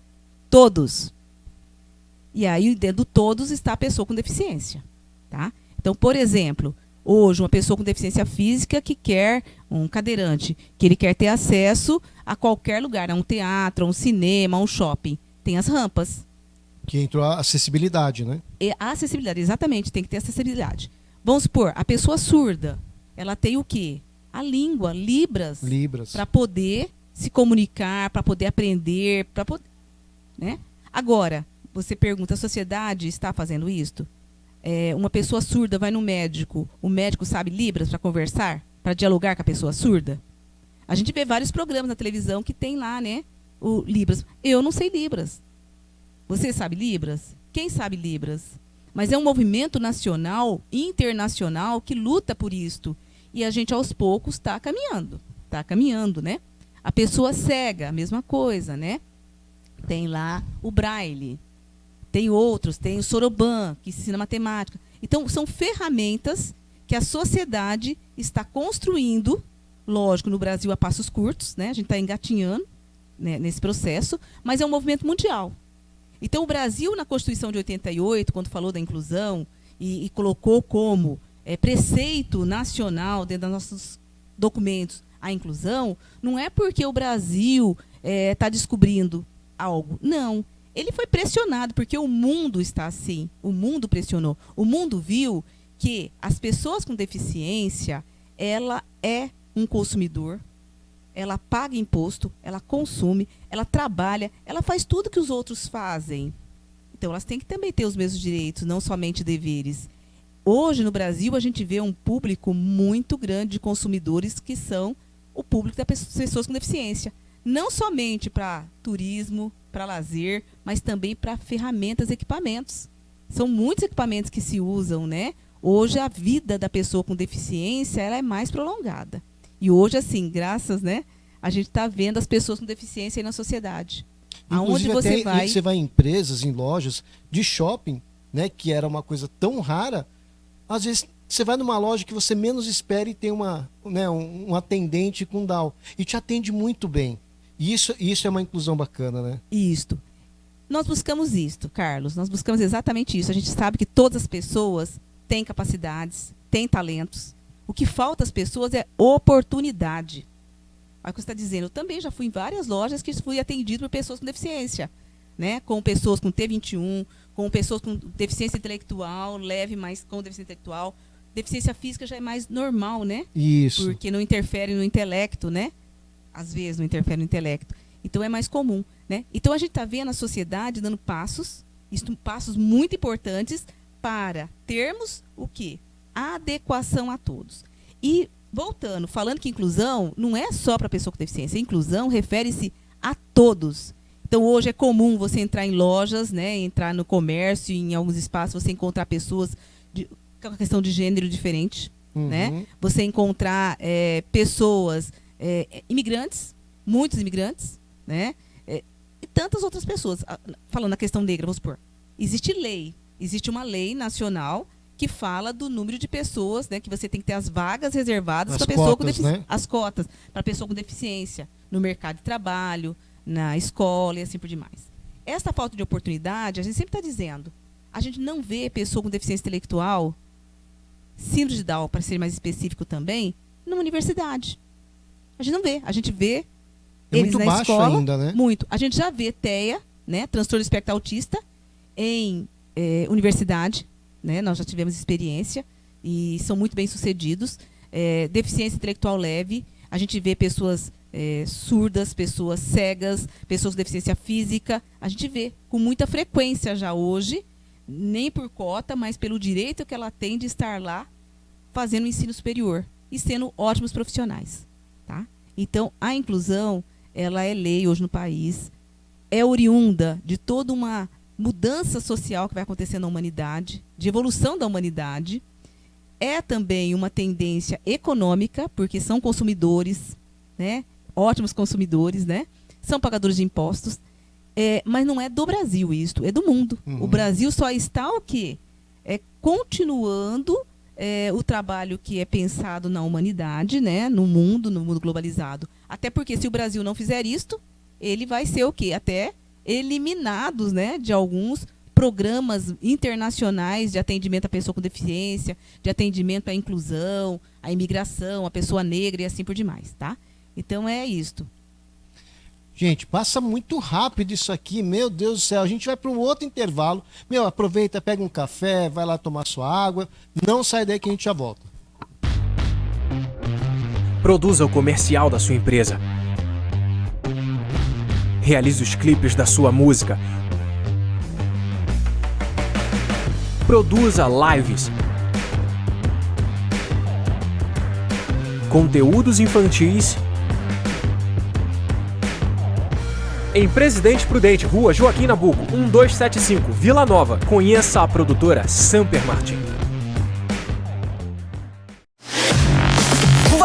todos. E aí, dentro do todos, está a pessoa com deficiência, tá? Então, por exemplo, hoje, uma pessoa com deficiência física que quer, um cadeirante, que ele quer ter acesso a qualquer lugar, a um teatro, a um cinema, a um shopping. Tem as rampas. Que entrou a acessibilidade, né? A acessibilidade, exatamente, tem que ter acessibilidade. Vamos supor, a pessoa surda, ela tem o quê? A língua, Libras. Para poder se comunicar, para poder aprender, para poder, né? Agora, você pergunta, a sociedade está fazendo isto? Uma pessoa surda vai no médico, o médico sabe Libras para conversar, para dialogar com a pessoa surda? A gente vê vários programas na televisão que tem lá, né, o Libras. Eu não sei Libras. Você sabe Libras? Quem sabe Libras? Mas é um movimento nacional, internacional, que luta por isto. E a gente, aos poucos, está caminhando, né? A pessoa cega, a mesma coisa, né? Tem lá o Braille. Tem outros, tem o Soroban, que ensina matemática. Então, são ferramentas que a sociedade está construindo, lógico, no Brasil a passos curtos, né? A gente está engatinhando, né, nesse processo, mas é um movimento mundial. Então, o Brasil, na Constituição de 88, quando falou da inclusão e colocou como preceito nacional dentro dos nossos documentos a inclusão, não é porque o Brasil está descobrindo algo. Não. Ele foi pressionado, porque o mundo está assim. O mundo pressionou. O mundo viu que as pessoas com deficiência, ela é um consumidor, ela paga imposto, ela consome, ela trabalha, ela faz tudo que os outros fazem. Então, elas têm que também ter os mesmos direitos, não somente deveres. Hoje, no Brasil, a gente vê um público muito grande de consumidores que são o público das pessoas com deficiência. Não somente para turismo, para lazer, mas também para ferramentas e equipamentos. São muitos equipamentos que se usam, né? Hoje, a vida da pessoa com deficiência ela é mais prolongada. E hoje, assim, graças, né, a gente está vendo as pessoas com deficiência aí na sociedade. Aonde você vai... Você vai em empresas, em lojas de shopping, né, que era uma coisa tão rara, às vezes você vai numa loja que você menos espera e tem um atendente com Down. E te atende muito bem. E isso é uma inclusão bacana, né? Isto. Nós buscamos isto, Carlos. Nós buscamos exatamente isso. A gente sabe que todas as pessoas têm capacidades, têm talentos. O que falta às pessoas é oportunidade. Olha o que você está dizendo. Eu também já fui em várias lojas que fui atendido por pessoas com deficiência, né? Com pessoas com T21, com pessoas com deficiência intelectual, leve, mas com deficiência intelectual. Deficiência física já é mais normal, né? Isso. Porque não interfere no intelecto, né? Às vezes não interfere no intelecto. Então é mais comum, né? Então a gente está vendo a sociedade dando passos muito importantes para termos o quê? A adequação a todos. E voltando, falando que inclusão não é só para pessoa com deficiência. Inclusão refere-se a todos. Então hoje é comum você entrar em lojas, né? Entrar no comércio, em alguns espaços você encontrar pessoas com a questão de gênero diferente, né? Você encontrar pessoas imigrantes, muitos imigrantes, né? E tantas outras pessoas. Falando na questão negra, vamos supor. Existe uma lei nacional que fala do número de pessoas, né? Que você tem que ter as vagas reservadas para pessoa com deficiência. Né? As cotas para pessoa com deficiência no mercado de trabalho, na escola e assim por demais. Essa falta de oportunidade, a gente sempre está dizendo, a gente não vê pessoa com deficiência intelectual, síndrome de Down, para ser mais específico também, numa universidade. A gente não vê. A gente vê eles na escola. Ainda, né? Muito. A gente já vê TEA, né, transtorno espectro autista, em universidade, né? Nós já tivemos experiência e são muito bem sucedidos. Deficiência intelectual leve, a gente vê pessoas surdas, pessoas cegas, pessoas com deficiência física. A gente vê com muita frequência já hoje, nem por cota, mas pelo direito que ela tem de estar lá fazendo o ensino superior e sendo ótimos profissionais. Tá? Então, a inclusão, ela é lei hoje no país, é oriunda de toda uma mudança social que vai acontecer na humanidade, de evolução da humanidade. É também uma tendência econômica, porque são consumidores, né? Ótimos consumidores, né? São pagadores de impostos. Mas não é do Brasil isso, é do mundo. O Brasil só está o quê? Continuando o trabalho que é pensado na humanidade, né? No mundo globalizado. Até porque se o Brasil não fizer isto, ele vai ser o quê? Até eliminados, né? De alguns programas internacionais de atendimento à pessoa com deficiência, de atendimento à inclusão, à imigração, à pessoa negra e assim por demais, tá? Então é isto. Gente, passa muito rápido isso aqui, meu Deus do céu. A gente vai para um outro intervalo. Aproveita, pega um café, vai lá tomar sua água. Não sai daí que a gente já volta. Produza o comercial da sua empresa. Realize os clipes da sua música. Produza lives. Conteúdos infantis. Em Presidente Prudente, Rua Joaquim Nabuco, 1275, Vila Nova. Conheça a produtora Samper Martin.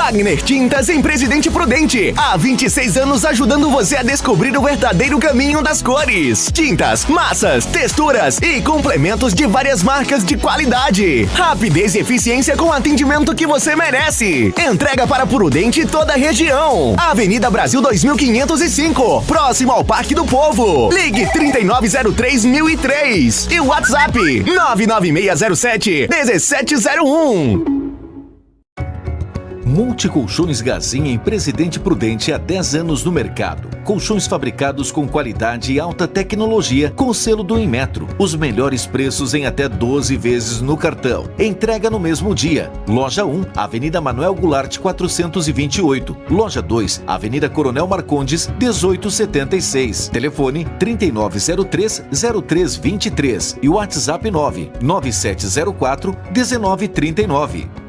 Wagner Tintas em Presidente Prudente. Há 26 anos ajudando você a descobrir o verdadeiro caminho das cores. Tintas, massas, texturas e complementos de várias marcas de qualidade. Rapidez e eficiência com o atendimento que você merece. Entrega para Prudente e toda a região. Avenida Brasil 2505, próximo ao Parque do Povo. Ligue 3903-1003 e o WhatsApp 99607-1701. Multicolchões Gazinha em Presidente Prudente há 10 anos no mercado. Colchões fabricados com qualidade e alta tecnologia com selo do Inmetro. Os melhores preços em até 12 vezes no cartão. Entrega no mesmo dia. Loja 1, Avenida Manuel Goulart 428. Loja 2, Avenida Coronel Marcondes 1876. Telefone 3903-0323 e WhatsApp 99704-1939.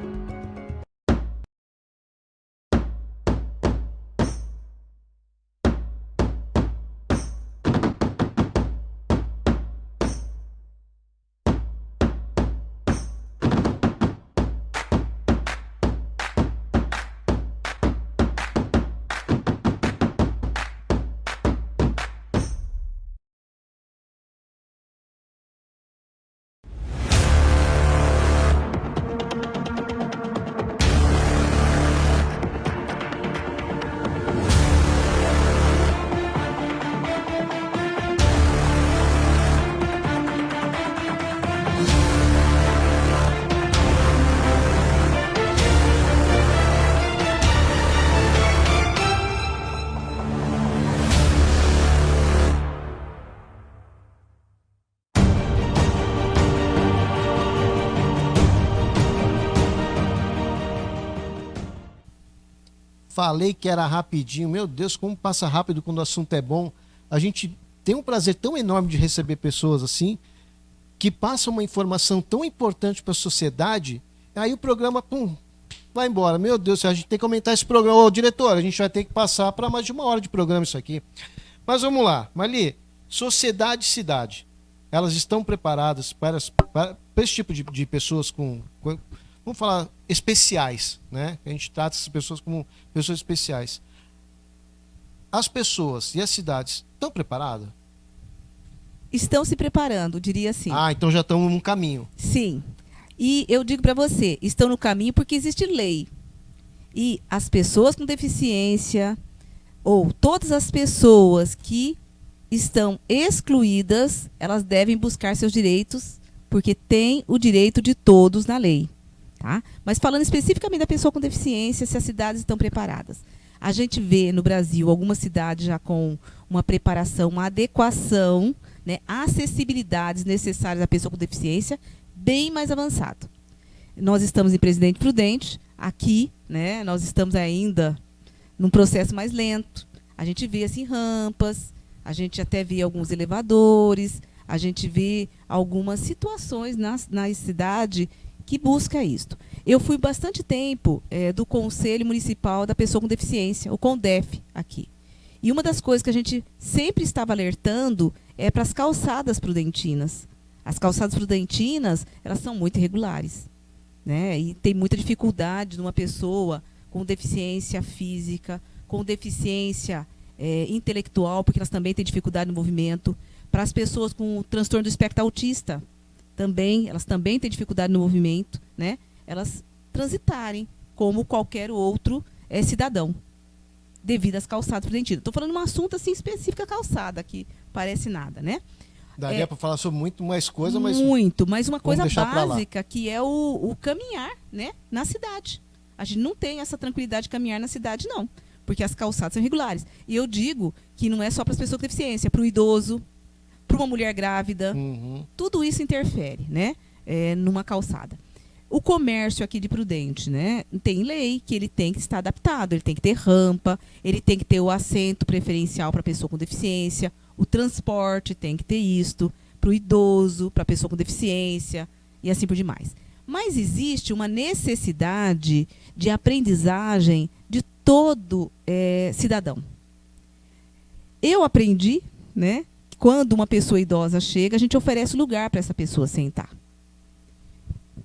Falei que era rapidinho. Meu Deus, como passa rápido quando o assunto é bom. A gente tem um prazer tão enorme de receber pessoas assim, que passam uma informação tão importante para a sociedade, aí o programa, pum, vai embora. Meu Deus, a gente tem que aumentar esse programa. Ô, diretor, a gente vai ter que passar para mais de 1 hora de programa isso aqui. Mas vamos lá. Marli, sociedade e cidade, elas estão preparadas para esse tipo de pessoas com vamos falar, especiais, né? A gente trata essas pessoas como pessoas especiais. As pessoas e as cidades estão preparadas? Estão se preparando, diria assim. Ah, então já estão num caminho. Sim. E eu digo para você, estão no caminho porque existe lei. E as pessoas com deficiência, ou todas as pessoas que estão excluídas, elas devem buscar seus direitos, porque tem o direito de todos na lei. Tá? Mas falando especificamente da pessoa com deficiência, se as cidades estão preparadas. A gente vê no Brasil algumas cidades já com uma preparação, uma adequação, né, acessibilidades necessárias à pessoa com deficiência, bem mais avançado. Nós estamos em Presidente Prudente, aqui, né, nós estamos ainda num processo mais lento. A gente vê assim rampas, a gente até vê alguns elevadores, a gente vê algumas situações na cidade que busca isto. Eu fui bastante tempo do Conselho Municipal da Pessoa com Deficiência, o CONDEF, aqui. E uma das coisas que a gente sempre estava alertando é para as calçadas prudentinas. As calçadas prudentinas, elas são muito irregulares, né? E tem muita dificuldade de uma pessoa com deficiência física, com deficiência intelectual, porque elas também têm dificuldade no movimento. Para as pessoas com transtorno do espectro autista, elas também têm dificuldade no movimento, né? Elas transitarem como qualquer outro cidadão, devido às calçadas prudentinas. Estou falando de um assunto assim específico, a calçada, que parece nada, né? Daria para falar sobre muito mais coisa, mas... mas uma coisa básica, que é o caminhar, né, na cidade. A gente não tem essa tranquilidade de caminhar na cidade, não, porque as calçadas são irregulares. E eu digo que não é só para as pessoas com deficiência, para o idoso, para uma mulher grávida, tudo isso interfere, né, numa calçada. O comércio aqui de Prudente, né, tem lei que ele tem que estar adaptado, ele tem que ter rampa, ele tem que ter o assento preferencial para a pessoa com deficiência, o transporte tem que ter isto, para o idoso, para a pessoa com deficiência e assim por demais. Mas existe uma necessidade de aprendizagem de todo cidadão. Eu aprendi, né, quando uma pessoa idosa chega, a gente oferece lugar para essa pessoa sentar.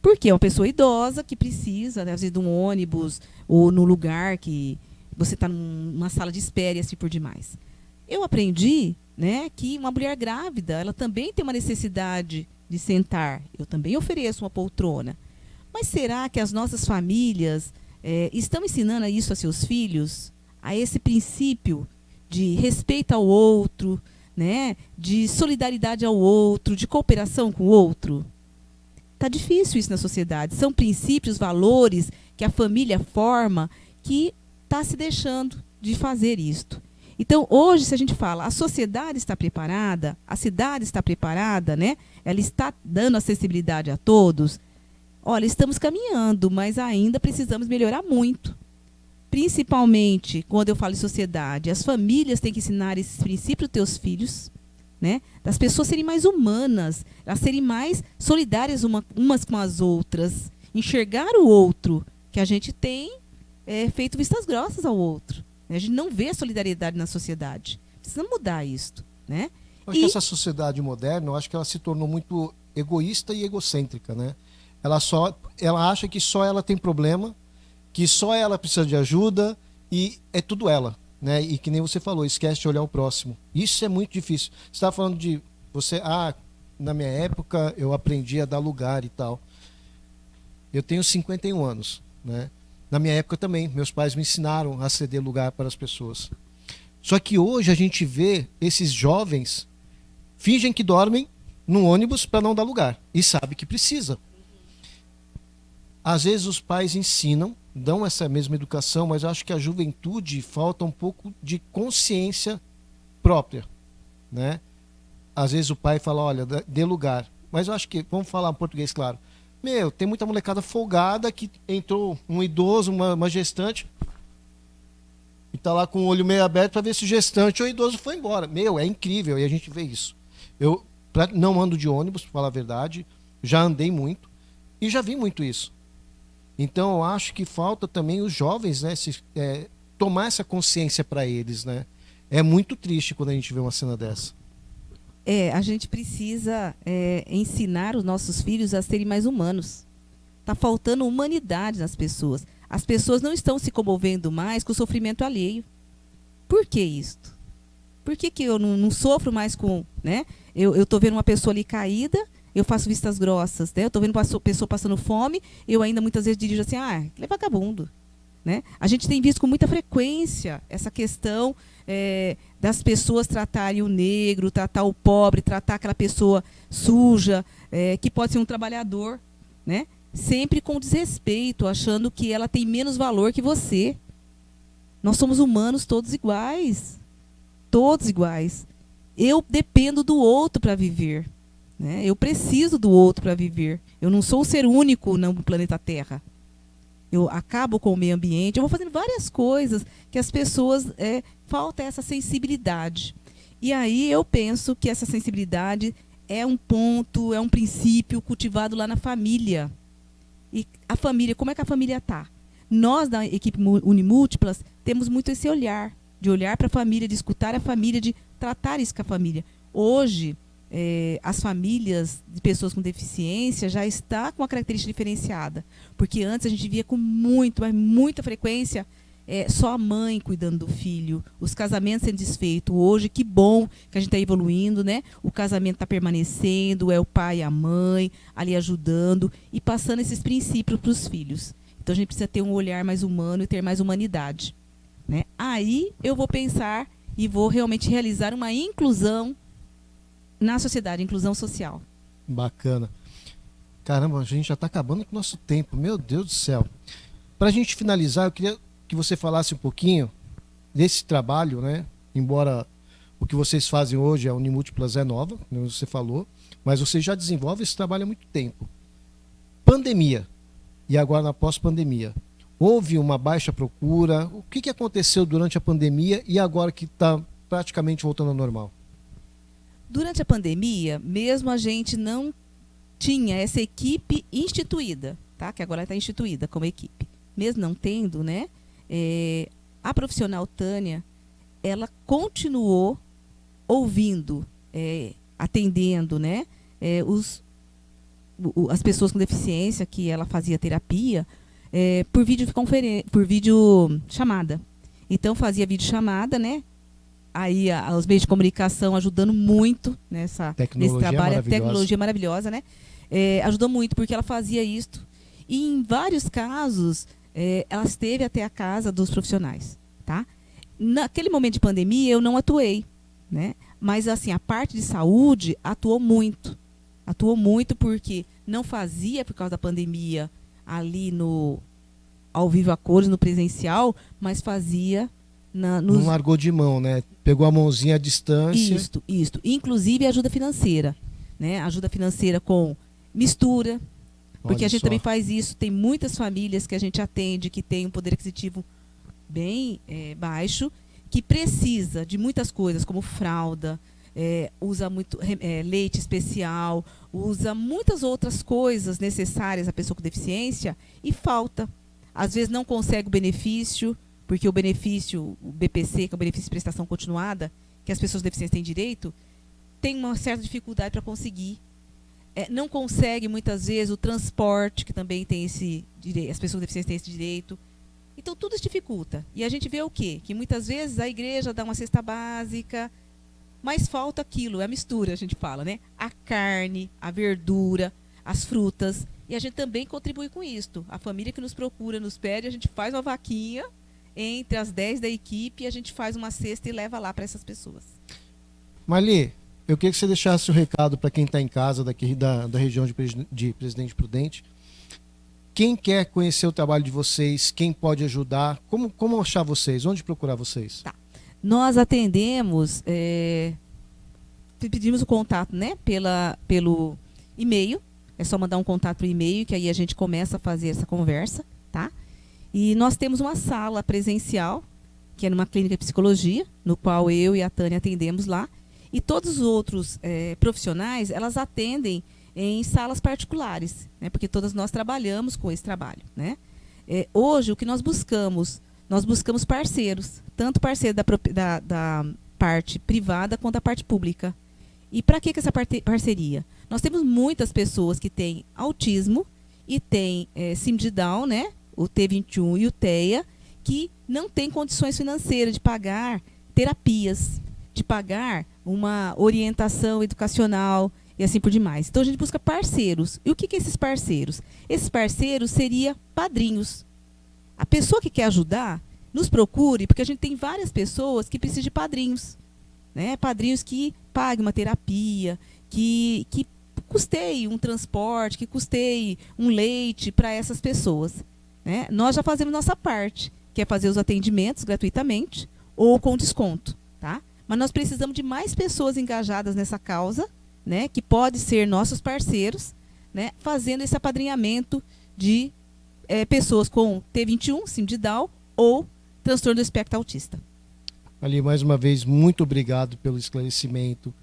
Porque é uma pessoa idosa que precisa, né, às vezes, de um ônibus ou no lugar que você está numa sala de espera e assim por demais. Eu aprendi, né, que uma mulher grávida, ela também tem uma necessidade de sentar. Eu também ofereço uma poltrona. Mas será que as nossas famílias estão ensinando isso a seus filhos? A esse princípio de respeito ao outro, né, de solidariedade ao outro, de cooperação com o outro? Está difícil isso na sociedade. São princípios, valores que a família forma que está se deixando de fazer isto. Então, hoje, se a gente fala, a sociedade está preparada, a cidade está preparada, né? Ela está dando acessibilidade a todos. Olha, estamos caminhando, mas ainda precisamos melhorar muito. Principalmente, quando eu falo em sociedade, as famílias têm que ensinar esses princípios aos teus filhos, né? Das pessoas serem mais humanas, elas serem mais solidárias umas com as outras, enxergar o outro, que a gente tem feito vistas grossas ao outro. A gente não vê a solidariedade na sociedade. Precisa mudar isso, né? Eu acho que essa sociedade moderna, eu acho que ela se tornou muito egoísta e egocêntrica, né? Ela acha que só ela tem problema, que só ela precisa de ajuda e é tudo ela, né? E que nem você falou, esquece de olhar o próximo. Isso é muito difícil. Você estava falando de você, na minha época eu aprendi a dar lugar e tal. Eu tenho 51 anos, né? Na minha época também, meus pais me ensinaram a ceder lugar para as pessoas. Só que hoje a gente vê esses jovens fingem que dormem no ônibus para não dar lugar e sabe que precisa. Às vezes os pais ensinam, dão essa mesma educação, mas eu acho que a juventude falta um pouco de consciência própria, né? Às vezes o pai fala, olha, dê lugar. Mas eu acho que, vamos falar em português claro, tem muita molecada folgada que entrou um idoso, uma gestante, e tá lá com o olho meio aberto para ver se o gestante ou o idoso foi embora. É incrível, e a gente vê isso. Eu não ando de ônibus, para falar a verdade, já andei muito, e já vi muito isso. Então eu acho que falta também os jovens, né, tomar essa consciência para eles, né? É muito triste quando a gente vê uma cena dessa. A gente precisa ensinar os nossos filhos a serem mais humanos. Está faltando humanidade nas pessoas. As pessoas não estão se comovendo mais com o sofrimento alheio. Por que isto? Por que eu não sofro mais com... né? Eu estou vendo uma pessoa ali caída, eu faço vistas grossas, né? Eu estou vendo uma pessoa passando fome, eu ainda muitas vezes dirijo assim, ele é vagabundo. Né? A gente tem visto com muita frequência essa questão das pessoas tratarem o negro, tratar o pobre, tratar aquela pessoa suja, que pode ser um trabalhador, né? Sempre com desrespeito, achando que ela tem menos valor que você. Nós somos humanos todos iguais. Todos iguais. Eu dependo do outro para viver. Né? Eu preciso do outro para viver. Eu não sou um ser único no planeta Terra. Eu acabo com o meio ambiente, eu vou fazendo várias coisas que as pessoas, falta essa sensibilidade. E aí eu penso que essa sensibilidade é um ponto, é um princípio cultivado lá na família. E a família, como é que a família está? Nós, da equipe Unimúltiplas, temos muito esse olhar, de olhar para a família, de escutar a família, de tratar isso com a família. Hoje, as famílias de pessoas com deficiência já está com uma característica diferenciada. Porque antes a gente via com muita frequência só a mãe cuidando do filho, os casamentos sendo desfeitos. Hoje, que bom que a gente está evoluindo, né? O casamento está permanecendo, é o pai e a mãe ali ajudando e passando esses princípios para os filhos. Então a gente precisa ter um olhar mais humano e ter mais humanidade. Né? Aí eu vou pensar e vou realmente realizar uma inclusão na sociedade, inclusão social. Bacana. Caramba, a gente já está acabando com o nosso tempo. Meu Deus do céu. Para a gente finalizar, eu queria que você falasse um pouquinho desse trabalho, né? Embora o que vocês fazem hoje, a Unimúltiplas é nova, como você falou, mas você já desenvolve esse trabalho há muito tempo. Pandemia, e agora na pós-pandemia, houve uma baixa procura? O que aconteceu durante a pandemia e agora que está praticamente voltando ao normal? Durante a pandemia, mesmo a gente não tinha essa equipe instituída, tá? Que agora está instituída como equipe. Mesmo não tendo, né? A profissional Tânia, ela continuou ouvindo, atendendo, né? as pessoas com deficiência, que ela fazia terapia, por vídeo chamada. Então fazia vídeo chamada, né? Aí os meios de comunicação ajudando muito nesse trabalho, a tecnologia maravilhosa, né? Ajudou muito porque ela fazia isto. E em vários casos, ela esteve até a casa dos profissionais, tá? Naquele momento de pandemia, eu não atuei, né? Mas assim, a parte de saúde atuou muito porque não fazia por causa da pandemia ali ao vivo a cores, no presencial, mas fazia não largou de mão, né? Pegou a mãozinha à distância. Isto. Inclusive ajuda financeira, né? Ajuda financeira com mistura, porque a gente também faz isso. Tem muitas famílias que a gente atende que tem um poder aquisitivo bem baixo, que precisa de muitas coisas, como fralda, usa muito leite especial, usa muitas outras coisas necessárias à pessoa com deficiência e falta. Às vezes não consegue o benefício, porque o benefício, o BPC, que é o benefício de prestação continuada, que as pessoas com deficiência têm direito, tem uma certa dificuldade para conseguir. Não consegue, muitas vezes, o transporte, que também tem esse direito, as pessoas com deficiência têm esse direito. Então, tudo isso dificulta. E a gente vê o quê? Que muitas vezes a igreja dá uma cesta básica, mas falta aquilo, é a mistura, a gente fala, né? A carne, a verdura, as frutas. E a gente também contribui com isto. A família que nos procura, nos pede, a gente faz uma vaquinha entre as 10 da equipe, a gente faz uma cesta e leva lá para essas pessoas. Marli, eu queria que você deixasse o recado para quem está em casa daqui da região de Presidente Prudente. Quem quer conhecer o trabalho de vocês, quem pode ajudar, como achar vocês, onde procurar vocês? Tá. Nós atendemos, pedimos o contato, né, pelo e-mail. É só mandar um contato por e-mail, que aí a gente começa a fazer essa conversa, tá? E nós temos uma sala presencial, que é numa clínica de psicologia, no qual eu e a Tânia atendemos lá. E todos os outros profissionais, elas atendem em salas particulares, né? Porque todas nós trabalhamos com esse trabalho, né? Hoje, o que nós buscamos parceiros, tanto parceiro da parte privada quanto da parte pública. E para que essa parceria? Nós temos muitas pessoas que têm autismo e têm síndrome de Down, né? O T21 e o TEA, que não têm condições financeiras de pagar terapias, de pagar uma orientação educacional e assim por demais. Então a gente busca parceiros. E o que é esses parceiros? Esses parceiros seriam padrinhos. A pessoa que quer ajudar, nos procure, porque a gente tem várias pessoas que precisam de padrinhos, né? Padrinhos que paguem uma terapia, que custeie um transporte, que custeie um leite para essas pessoas, né? Nós já fazemos nossa parte, que é fazer os atendimentos gratuitamente ou com desconto, tá? Mas nós precisamos de mais pessoas engajadas nessa causa, né? Que pode ser nossos parceiros, né? Fazendo esse apadrinhamento de pessoas com T21, síndrome de Down ou transtorno do espectro autista. Ali, mais uma vez, muito obrigado pelo esclarecimento.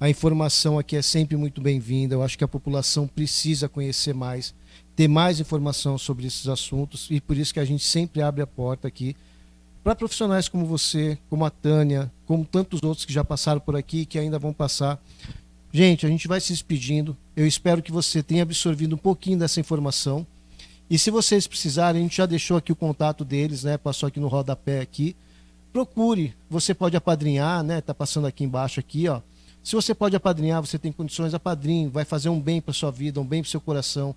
A informação aqui é sempre muito bem-vinda. Eu acho que a população precisa conhecer mais, ter mais informação sobre esses assuntos, e por isso que a gente sempre abre a porta aqui para profissionais como você, como a Tânia, como tantos outros que já passaram por aqui e que ainda vão passar. Gente, a gente vai se despedindo. Eu espero que você tenha absorvido um pouquinho dessa informação. E se vocês precisarem, a gente já deixou aqui o contato deles, né? Passou aqui no rodapé aqui. Procure, você pode apadrinhar, né? Tá passando aqui embaixo aqui, ó. Se você pode apadrinhar, você tem condições, apadrinhe, vai fazer um bem para sua vida, um bem para seu coração.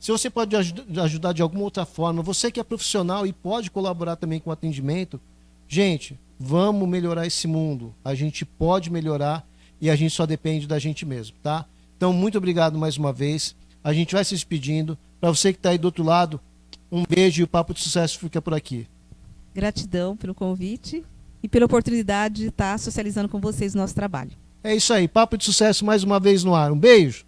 Se você pode ajudar de alguma outra forma, você que é profissional e pode colaborar também com o atendimento, gente, vamos melhorar esse mundo. A gente pode melhorar e a gente só depende da gente mesmo, tá? Então, muito obrigado mais uma vez. A gente vai se despedindo. Para você que está aí do outro lado, um beijo e o Papo de Sucesso fica por aqui. Gratidão pelo convite e pela oportunidade de estar socializando com vocês o nosso trabalho. É isso aí, Papo de Sucesso mais uma vez no ar. Um beijo.